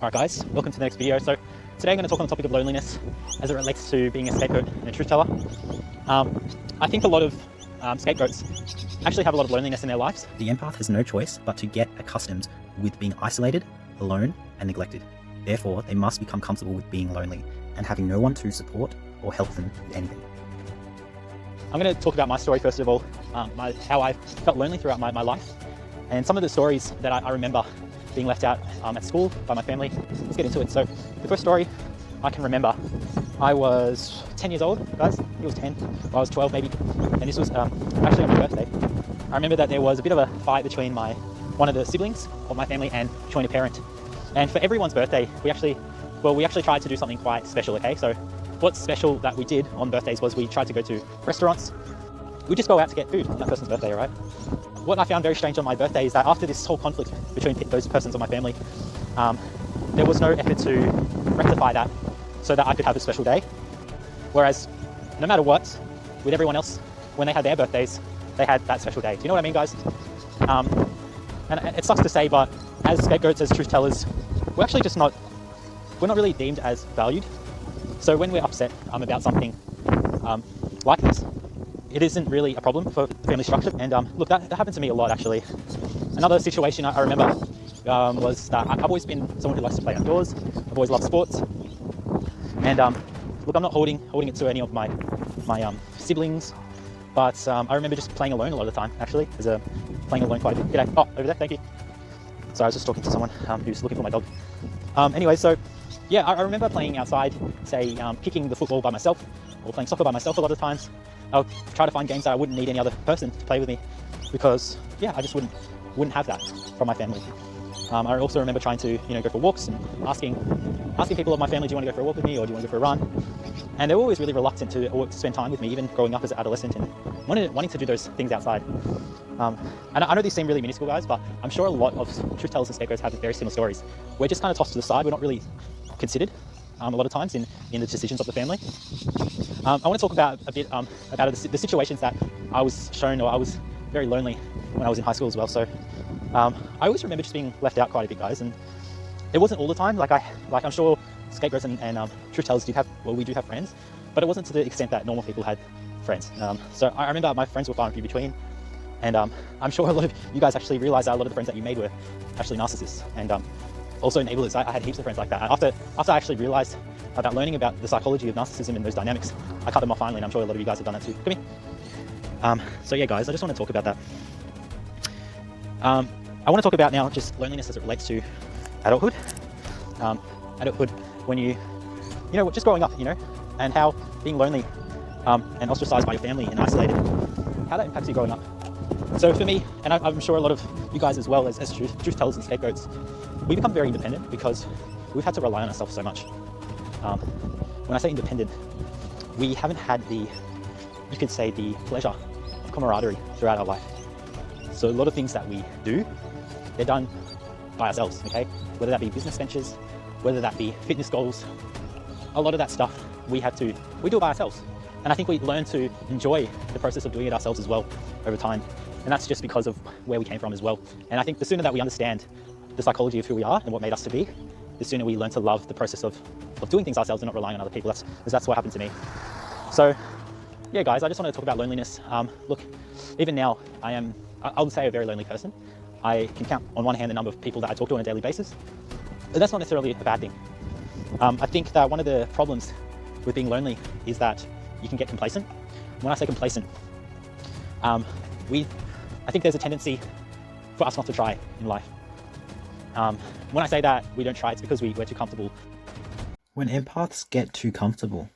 Alright guys, welcome to the next video. So today I'm going to talk on the topic of loneliness as it relates to being a scapegoat and a truth teller. I think a lot of scapegoats actually have a lot of loneliness in their lives. The empath has no choice but to get accustomed with being isolated, alone, and neglected. Therefore, they must become comfortable with being lonely and having no one to support or help them with anything. I'm going to talk about my story first of all, how I felt lonely throughout my life, and some of the stories that I remember being left out at school by my family. Let's get into it. So the first story I can remember, I was 10 years old, guys. He was 10, I was 12 maybe, and this was actually on my birthday. I remember that there was a bit of a fight between one of the siblings of my family and between a parent. And for everyone's birthday, we actually tried to do something quite special, okay? So what's special that we did on birthdays was we tried to go to restaurants. We just go out to get food on that person's birthday, right? What I found very strange on my birthday is that after this whole conflict between those persons of my family, there was no effort to rectify that so that I could have a special day. Whereas no matter what, with everyone else, when they had their birthdays, they had that special day. Do you know what I mean, guys? And it sucks to say, but as scapegoats, as truth tellers, we're actually just not really deemed as valued. So when we're upset about something like this, it isn't really a problem for the family structure. And look, that happened to me a lot actually. Another situation I remember was that I've always been someone who likes to play outdoors. I've always loved sports. And look, I'm not holding it to any of my siblings, but I remember just playing alone a lot of the time actually, playing alone quite a bit. G'day. Oh, over there, thank you. So I was just talking to someone who's looking for my dog. Anyway, so yeah, I remember playing outside, say kicking the football by myself or playing soccer by myself a lot of times. I'll try to find games that I wouldn't need any other person to play with me because yeah, I just wouldn't have that from my family. I also remember trying to go for walks and asking people of my family, do you want to go for a walk with me or do you want to go for a run? And they were always really reluctant to spend time with me, even growing up as an adolescent and wanting to do those things outside. And I know these seem really minuscule, guys, but I'm sure a lot of truth tellers and scapegoats have very similar stories. We're just kind of tossed to the side. We're not really considered a lot of times in the decisions of the family. I want to talk about a bit about the situations that I was shown, or I was very lonely when I was in high school as well. So I always remember just being left out quite a bit, guys, and it wasn't all the time. I'm sure scapegoats and truth tellers we do have friends, but it wasn't to the extent that normal people had friends. So I remember my friends were far and few between, and I'm sure a lot of you guys actually realize that a lot of the friends that you made were actually narcissists and also enablers. I had heaps of friends like that. After I actually realized about learning about the psychology of narcissism and those dynamics, I cut them off finally, and I'm sure a lot of you guys have done that too. Come here. So yeah, guys, I just want to talk about that. I want to talk about now just loneliness as it relates to adulthood. Adulthood when you just growing up, and how being lonely and ostracized by your family and isolated, how that impacts you growing up. So for me, and I'm sure a lot of you guys as well as truth tellers and scapegoats, we become very independent because we've had to rely on ourselves so much. When I say independent, we haven't had you could say the pleasure of camaraderie throughout our life. So a lot of things that we do, they're done by ourselves, okay? Whether that be business ventures, whether that be fitness goals, a lot of that stuff we do it by ourselves. And I think we learn to enjoy the process of doing it ourselves as well over time. And that's just because of where we came from as well. And I think the sooner that we understand the psychology of who we are and what made us to be, the sooner we learn to love the process of doing things ourselves and not relying on other people. That's what happened to me. So yeah, guys, I just want to talk about loneliness. Look, even now, I would say a very lonely person. I can count on one hand the number of people that I talk to on a daily basis. But that's not necessarily a bad thing. I think that one of the problems with being lonely is that you can get complacent. When I say complacent, I think there's a tendency for us not to try in life. When I say that we don't try, it's because we're too comfortable. When empaths get too comfortable,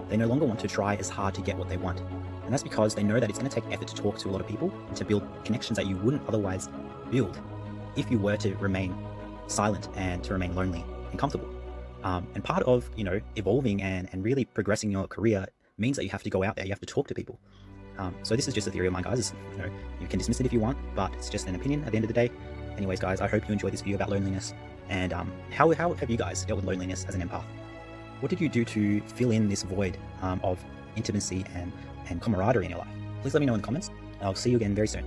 they no longer want to try as hard to get what they want. And that's because they know that it's going to take effort to talk to a lot of people, to build connections that you wouldn't otherwise build if you were to remain silent and to remain lonely and comfortable. And part of, evolving and really progressing your career means that you have to go out there, you have to talk to people. So this is just a theory of mine, guys. You can dismiss it if you want, but it's just an opinion at the end of the day. Anyways, guys, I hope you enjoyed this video about loneliness. And how have you guys dealt with loneliness as an empath? What did you do to fill in this void of intimacy and camaraderie in your life? Please let me know in the comments. I'll see you again very soon.